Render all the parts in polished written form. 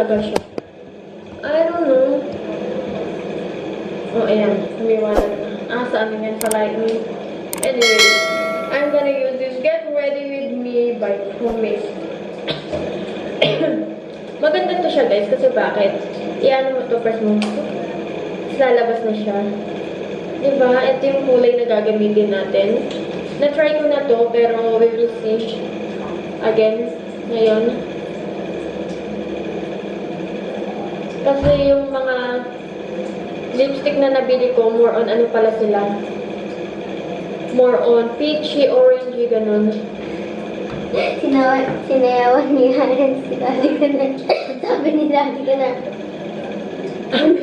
talaga siya. I don't know. Oh, ayan. Sumiwanan na. Saan yan? Sa lightning. Anyway, I'm gonna use this Get Ready With Me by Promise. Maganda to siya, guys. Kasi bakit? Iyan mo to, press mo. Lalabas na siya. Diba? Ito yung kulay na gagamitin natin. Na-try ko na to, pero we will see. Again, ngayon. Kasi yung mga lipstick na nabili ko, more on ano pala sila. More on peachy, orangey, ganun. Sinayawan niya si Daddy ko na. Sabi ni Daddy ko na. Ano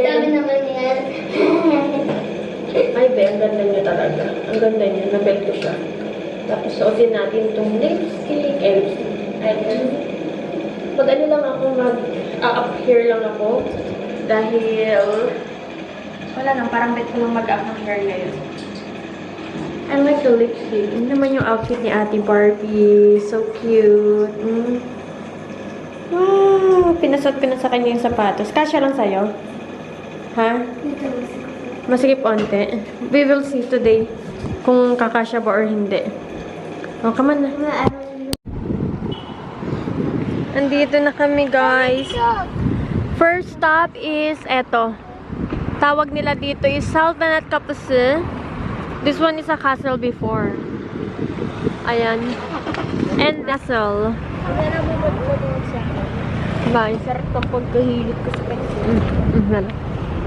Sabi naman niya. Ay, be, ang ganda niya talaga. Ang ganda niya. Nabel ko siya. Tapos, suotin natin itong lipstick. Ayan. Mag ano lang ako, mag-up hair lang ako. Dahil, wala lang, parang bet ko lang mag-up ng hair ngayon. I like the lipstick. Ano naman yung outfit ni Ate Barbie. So cute. Wow! Pinasot ko na sa kanya yung sapatos. Kasya lang sa'yo? Ha? Masigip onte. We will see today kung kakasya ba or hindi. Oh, come on na. Andito na kami, guys. First stop is eto. Tawag nila dito is Sultanate Kapısı. This one is a castle before. Ayan. And castle. Bye. Sarap ang pagkahilig ko sa kanya.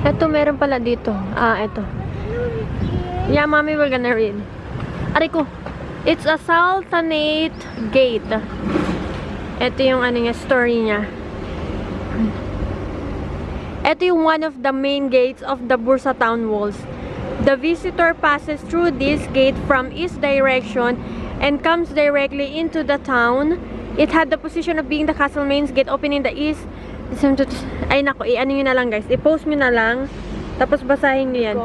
Ito, meron pala dito. Ito. Yeah, mommy, we're gonna read. Aray ko. It's a Sultanate Gate. Ito yung ano niya, story niya. Ito yung one of the main gates of the Bursa town walls. The visitor passes through this gate from east direction and comes directly into the town. It had the position of being the castle main gate opening the east. Ay nako, ano nyo na lang, guys. I-post nyo na lang. Tapos basahin nyo yan.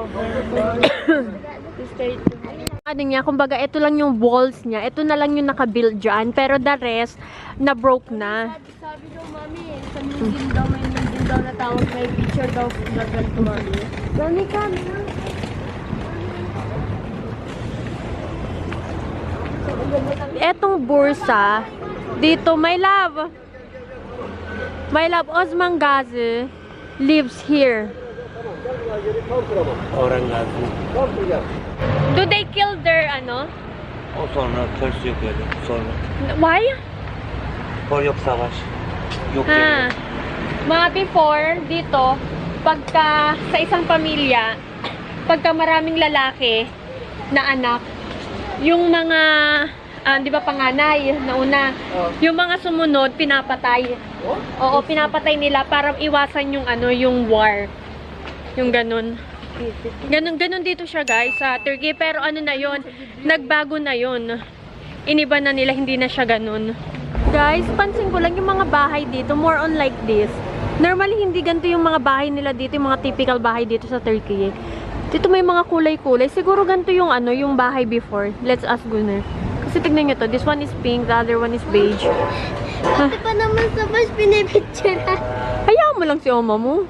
Ano niya, kumbaga ito lang yung walls niya. Ito na lang yung nakabuild dyan. Pero the rest, na-broke na. Sabi daw, mami, sa museum daw, may museum daw na tawag, may picture daw na ganito, mami. Mami, come. Etong bursa, dito, my love, Osman Gazi lives here. Oranggazi. Do they kill their, ano? O sonra ters yok öyle. Sonra. Why? Yok savaş. Yok Ha. Mga before, dito, pagka sa isang pamilya, pagka maraming lalaki na anak, yung mga, di ba panganay, nauna, yung mga sumunod, pinapatay. Oo, pinapatay nila para iwasan yung ano, yung war. Yung ganun. Ganun dito siya, guys, sa Turkey. Pero ano na yon, nagbago na yon. Iniba na nila, hindi na siya ganun. Guys, pansin ko lang yung mga bahay dito, more on like this. Normally, hindi ganito yung mga bahay nila dito, yung mga typical bahay dito sa Turkey. Dito may mga kulay-kulay. Siguro ganito yung ano, yung bahay before. Let's ask Gunnar. Kasi tignan nyo to. This one is pink, the other one is beige. Ate pa naman sa bus pinipicture. Hayaan mo lang si Oma mo.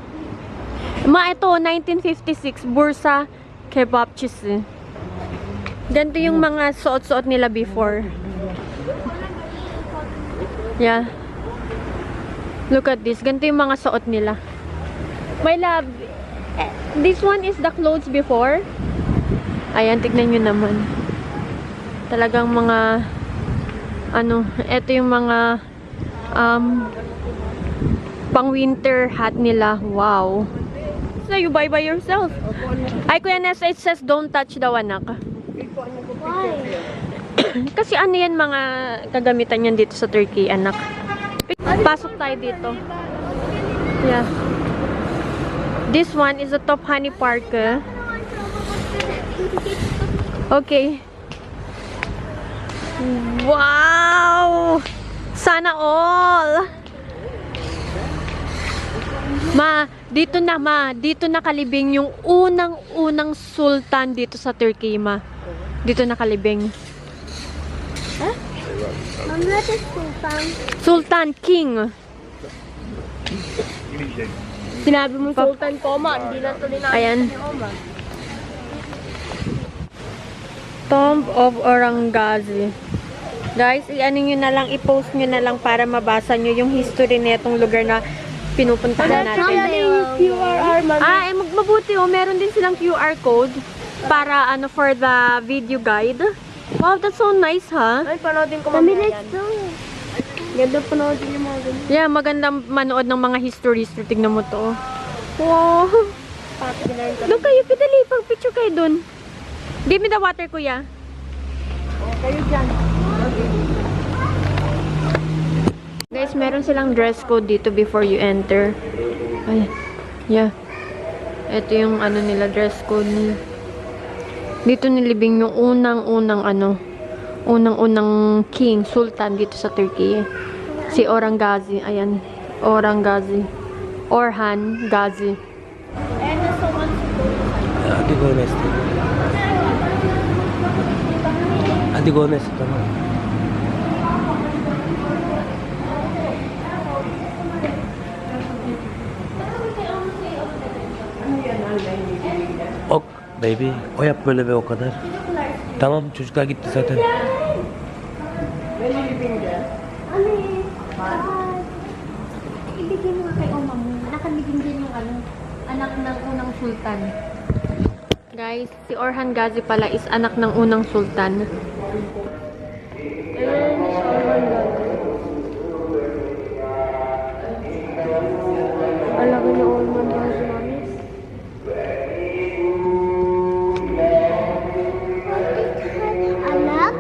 Ito, 1956, Bursa Kebapçısı. Ganito yung mga suot-suot nila before. Yeah. Look at this. Ganito yung mga suot nila. My love, this one is the clothes before. Ayan, tignan nyo naman. Talagang mga, ano, ito yung mga, pang winter hat nila. Wow. So you buy by yourself. Ay, Kuya Nessa, it says don't touch daw, anak. Why? Kasi ano yan, mga kagamitan yan dito sa Turkey, anak. Pasok tayo dito. Yeah. This one is a Top Honey Park. Okay. Wow! Sana all! Dito nakalibing yung unang sultan dito sa Turkey, ma. Dito nakalibing. Huh? Mami, what is sultan? Sultan, king. Sinabi mo sultan ko, ma. Hindi na tuloy na Ayan. ni Oma. Tomb of Aurangzeb. Guys, i-ano nyo na lang, i-post nyo na lang para mabasa nyo yung history nitong lugar na pinupuntahan natin. QRR, mami. Ah, mabuti oh, meron din silang QR code para ano for the video guide. Wow, that's so nice, ha? Ay, panoodin ko mamaya yan. Ganda panoodin yung mga ganyan. Yeah, maganda manood ng mga histories. Tignan mo to. Wow. Pati na rin kami. Doon kayo, pidali. Pag-picture kayo dun. Give me the water, kuya. Kayo dyan. Guys, meron silang dress code dito before you enter. Ay, yeah. Ito yung ano nila, dress code nila. Dito nilibing yung unang-unang king, sultan dito sa Turkey. Si Aurangzeb, ayan. Aurangzeb. Orhan Gazi. And there's so much to go. Hadi go next. Hadi go next. Tamam. Ok baby. O yap böyle ve o kadar. Tamam çocuklar gitti zaten. Ibigay mo nga kay Oma mo. Nakalibing din yung ano, anak ng unang sultan. Guys, si Orhan Gazi pala is anak ng unang sultan. Alam ko na all man daw si mami. Anak?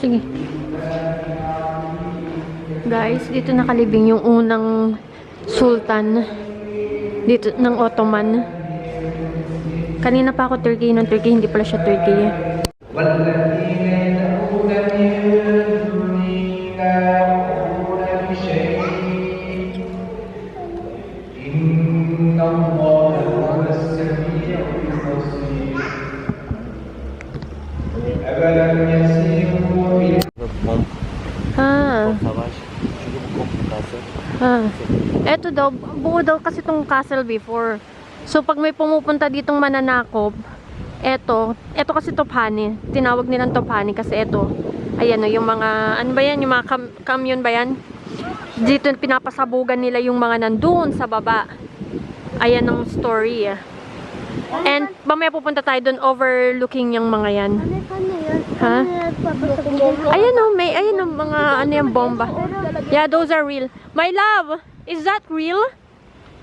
Sige. Guys, dito nakalibing yung unang sultan dito ng Ottoman. Kanina pa ako Turkey, ng Turkey, hindi pala siya Turkey. Bomb Ha. savaş. Çünkü bu komplikasyon. Ha. Eto daw, buo daw kasi tong castle before. So, pag may pumupunta ditong mananakop, eto kasi Tophani. Tinawag nilang Tophani kasi eto. Ayan o, yung mga, ano ba yan? Yung mga kamyon ba yan? Dito pinapasabugan nila yung mga nandun sa baba. Ayan ang story. And, mamaya pupunta tayo dun overlooking yung mga yan. Ano yun? Ha? Papasok. Ayan o, may, ayan o, mga, ano yung bomba. Yeah, those are real. My love, is that real?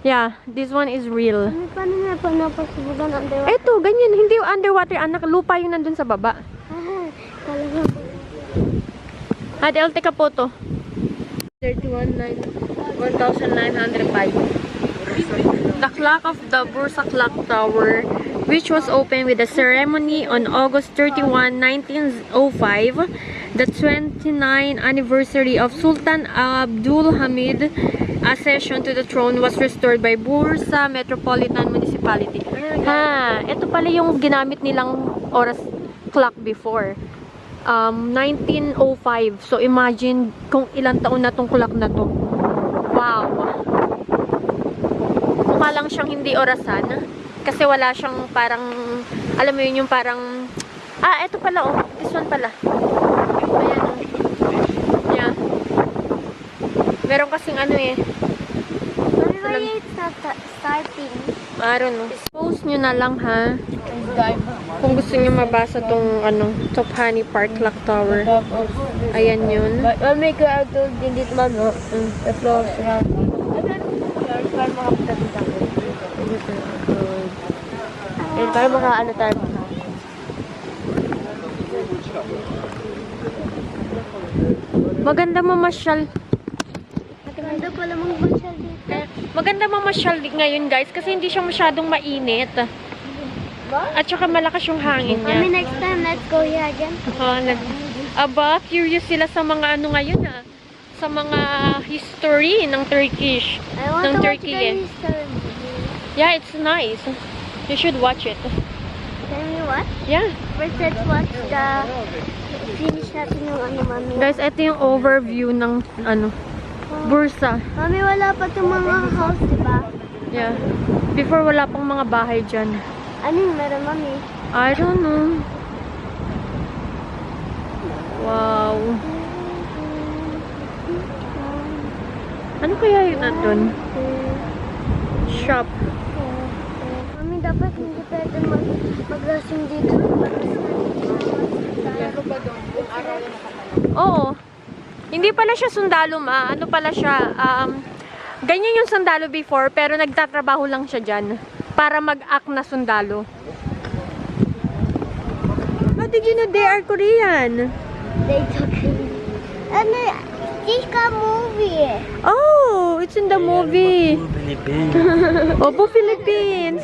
Yeah, this one is real. Paano na pa napasubugan ang dewa? Eto, ganyan. Hindi yung underwater, anak. Lupa yung nandun sa baba. Talaga. Hadi, I'll take a photo. 1,905. The clock of the Bursa Clock Tower, which was opened with a ceremony on August 31, 1905, the 29th anniversary of Sultan Abdul Hamid accession to the throne, was restored by Bursa Metropolitan Municipality. Ha, ito pala yung ginamit nilang oras clock before. 1905. So imagine kung ilang taon na tong clock na to. Wow. Mukha lang siyang hindi orasan kasi wala siyang parang, alam mo yun, yung parang, eto pala oh, this one pala. Ayan oh. Yeah. Meron kasing ano eh. Why it's not starting? I don't know. Post nyo na lang ha. Kung gusto nyo mabasa tong ano, Tophani Park Clock Tower. Ayan yun. Mami, kaya ito din dito, mami. The floor surround. Para makapunta dito. Para makaano tayo. Maganda mamasyal. Maganda pala mga basyal dito. Maganda mamasyal ngayon guys kasi hindi siya masyadong mainit. At saka malakas yung hangin niya. Mami, next time, let's go here again. Aba, curious sila sa mga ano ngayon sa mga history ng Turkish. I want Ng to watch Turkey, the eh. history movie. Yeah, it's nice. You should watch it. Can we watch? Yeah. First, let's watch the... Finish natin yung ano, mami. Guys, ito yung overview ng ano, Bursa. Mami, wala pa itong mga house, diba? Yeah. Before, wala pang mga bahay dyan. Ano yung meron, mami? I don't know. Wow. Ano kaya yun nandun? Shop. Mami, dapat hindi pwede mag-lasing dito. Oo. Hindi pala siya sundalo, ma. Ano pala siya? Ganyan yung sundalo before, pero nagtatrabaho lang siya dyan. Para mag-act na sundalo. How did you know they are Korean? They took ano, Chika movie. Oh, it's in the movie. Opo, Philippines.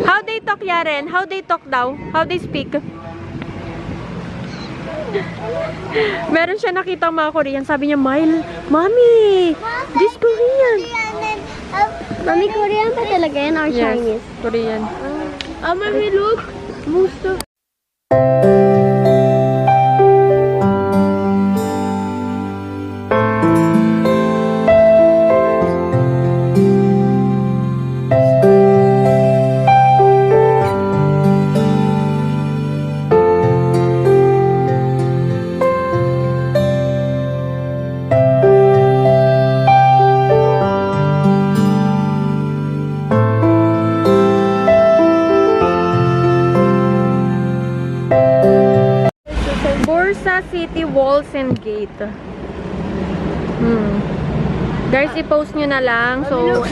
How they talk, Yaren? How they talk daw? How they speak? Meron siya nakita mga Korean. Sabi niya, Mami, this Korean. Mami, Korean pa talaga yan or Yes, Chinese? Korean. Mami, look. Most of... Bursa City Walls and Gate. Guys, i-post nyo na lang. So,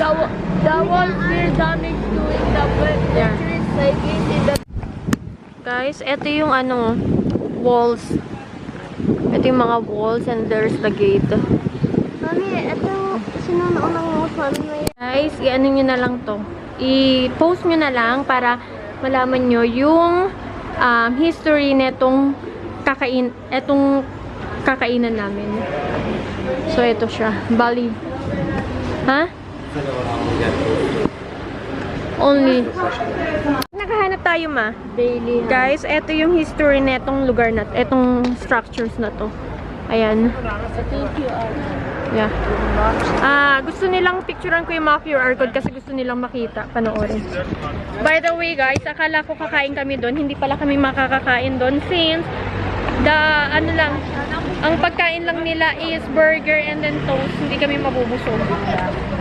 the walls were damaged doing the Yeah. saving in the... guys, ito yung ano, walls. Ito yung mga walls and there's the gate. Mami, ito, sinunaunang mo, mami. Guys, i-ano nyo na lang to. I-post nyo na lang para malaman nyo yung history netong kakainan namin. So, ito siya. Bali. Ha? Only. Nakahanap tayo, ma. Daily. Guys, ito yung history netong lugar na etong structures na to. Ayan. Yeah. Gusto nilang picturean ko yung mga QR code kasi gusto nilang makita, panoorin. By the way, guys, akala ko kakain kami doon. Hindi pala kami makakakain doon since ang pagkain lang nila is burger and then toast. Hindi kami mabubusog.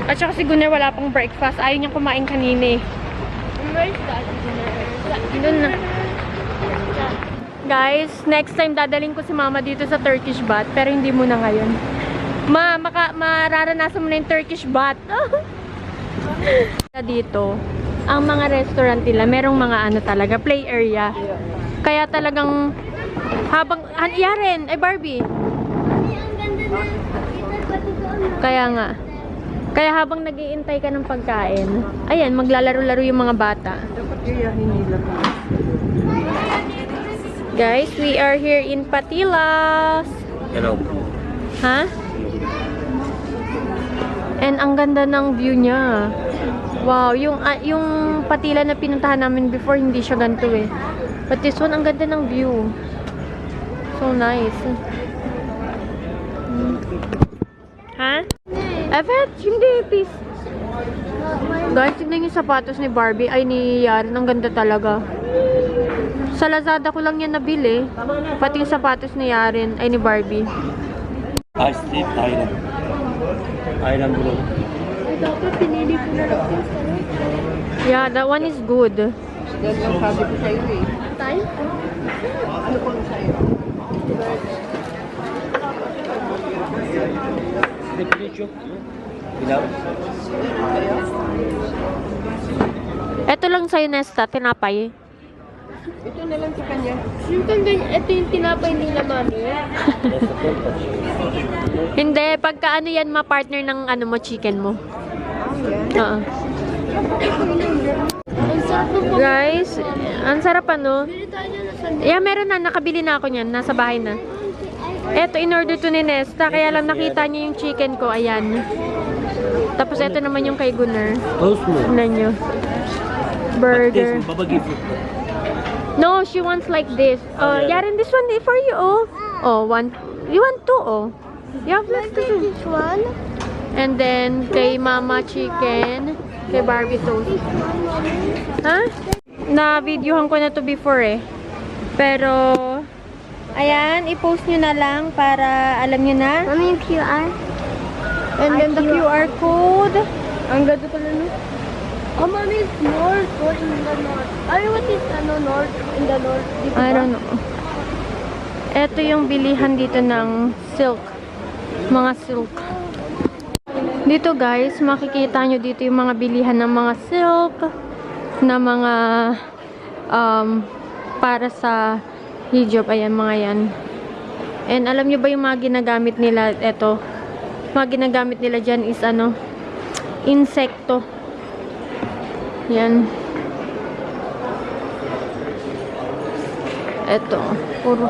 At saka si Gunner wala pang breakfast. Ayaw niyang kumain kanina eh. Where's that? Doon na. Guys, next time dadaling ko si mama dito sa Turkish bath, pero hindi muna ngayon. Mararanasan mo na yung Turkish bath. Dito, ang mga restaurant nila, merong mga ano talaga, play area. Kaya talagang habang, Yaren, ay Barbie. Mami, ang ganda na. Kita pati doon. Kaya nga. Kaya habang nag-iintay ka ng pagkain, ayan, maglalaro-laro yung mga bata. Guys, we are here in Patilas. Hello. Ha? And ang ganda ng view niya. Wow, yung Patila na pinuntahan namin before, hindi siya ganito eh. But this one, ang ganda ng view. So nice. Ha? Evet, hindi, peace. Guys, tignan yung sapatos ni Barbie. Ay, ni Yaren. Ang ganda talaga. Sa Lazada ko lang yan nabili. Pati yung sapatos ni Yaren. Ay, ni Barbie. Ice tea, Thailand. Thailand bro. Ay, dapat pinili ko na lang. Yeah, that one is good. Yan ang sabi ko sa'yo eh. Tayo? Ano ko na sa'yo? Ito lang sa'yo, Nesta. Tinapay. Ito na lang sa kanya. Yung ganyan, ito yung tinapay nila, mami. Hindi, pagka ano yan, ma-partner ng ano mo, chicken mo. Oo. Ang sarap ng pag- Guys, ang sarap ano. Bili tayo na sa... Yeah, meron na. Nakabili na ako niyan. Nasa bahay na. Eto, in-order to ni Nesta. Kaya lang nakita niya yung chicken ko. Ayan. Tapos eto naman yung kay Gunner. Toast mo. Tignan nyo. Burger. Baba give you. No, she wants like this. Oh, Yaren, this one is for you. Oh, one. You want two? Oh, you have left two. This one. And then kay Mama chicken, kay Barbie toast. Ha? Na-videohan ko na to before eh. Pero, ayan, i-post nyo na lang para alam nyo na. Mami, yung QR. And then the QR code. Ang ganda pala no. Oh, mami, it's north. What in the north? Ay, what is north in the north? Dito I ba? don't know. Ito yung bilihan dito ng silk. Mga silk. Dito guys, makikita nyo dito yung mga bilihan ng mga silk. Na mga para sa hijab. Ayan, mga yan. And alam nyo ba yung mga ginagamit nila? Ito. Mga ginagamit nila dyan is insekto. Yan. Ito. Puro.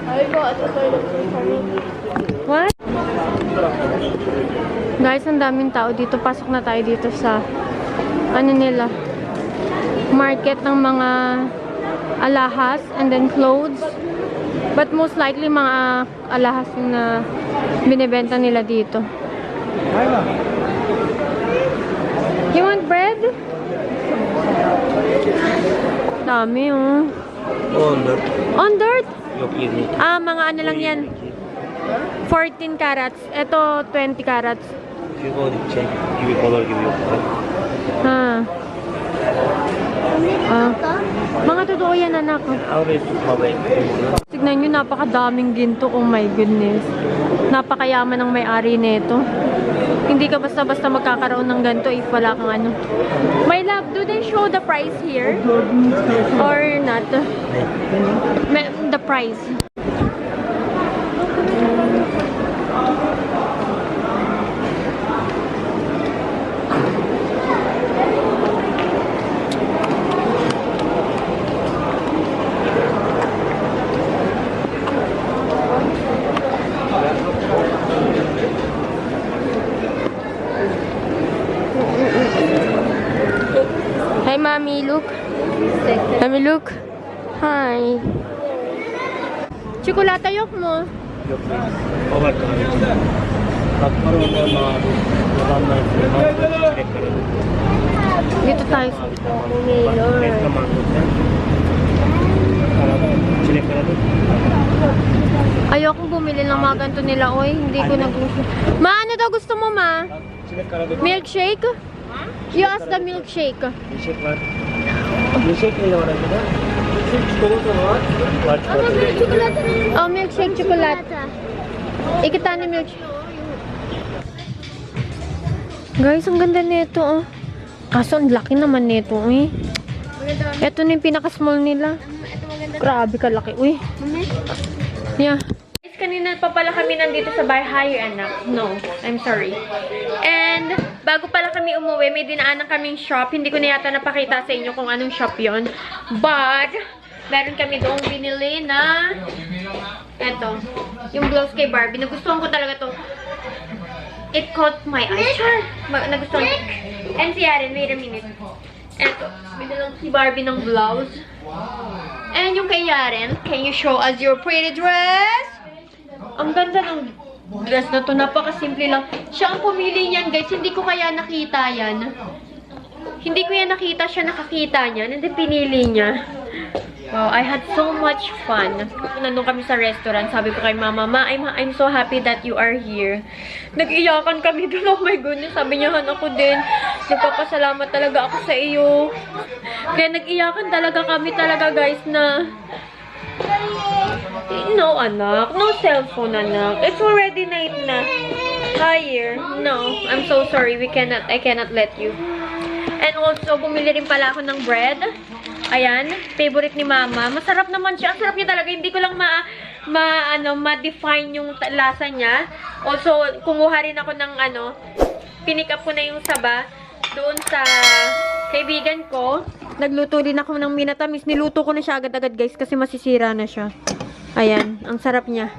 Ay, go. Ito tayo. What? Guys, ang daming tao dito. Pasok na tayo dito sa nila. Market ng mga alahas and then clothes. But most likely mga alahas yung na binibenta nila dito. You want bread? Dami oh. On dirt? Mga ano lang yan. 14 carats. Ito 20 carats. If you go and check, give you color, give you Ha. Mga totoo yan anak. Always mabay. Tignan nyo, napakadaming ginto. Oh my goodness. Napakayaman ng may-ari nito. Hindi ka basta-basta magkakaroon ng ganito if wala kang ano. My love, do they show the price here? Or not? The price. Hi, Mommy, look. Mommy, look. Hi. Chocolate yok mo. Dito tayo. Ayokong bumili ng mga ganito nila, oy. Hindi ko gusto. Ma, ano daw gusto mo, ma? Milkshake? You ask the milkshake. Oh, milkshake, chocolate. Ikita ni milkshake. Guys, ang ganda nito, oh. Kaso, ang laki naman nito, eh. Ito na yung pinaka-small nila. Grabe kalaki, uy. Yeah. Guys, kanina pa pala kami nandito sa bahay, anak. No, I'm sorry. And, bago pala kami umuwi, may dinaanan kaming shop. Hindi ko na yata napakita sa inyo kung anong shop yon. But, meron kami doong binili na eto, yung blouse kay Barbie. Nagustuhan ko talaga to. It caught my eye. Char! Nagustuhan ko. And si Yaren, wait a minute. Eto, binilang si Barbie ng blouse. And yung kay Yaren, can you show us your pretty dress? Ang ganda ng dress na to. Napakasimple lang. Siya ang pumili niyan, guys. Hindi ko kaya nakita yan. Hindi ko yan nakita. Siya nakakita niyan. And then pinili niya. Wow, I had so much fun. Nandun kami sa restaurant. Sabi ko kay Mama, Ma, I'm so happy that you are here. Nag-iyakan kami doon. Oh my goodness. Sabi niya, Han, ako din. Nagpapasalamat talaga ako sa iyo. Kaya nag-iyakan talaga kami talaga, guys, na no, anak. No cellphone, anak. It's already night na. Higher. No, I'm so sorry. I cannot let you. And also, bumili rin pala ako ng bread. Ayan, favorite ni Mama. Masarap naman siya. Ang sarap niya talaga. Hindi ko lang ma-define yung lasa niya. Also, kumuha rin ako ng pinick up ko na yung saba doon sa kaibigan ko. Nagluto din ako ng minatamis. Niluto ko na siya agad-agad guys kasi masisira na siya. Ayan, ang sarap niya.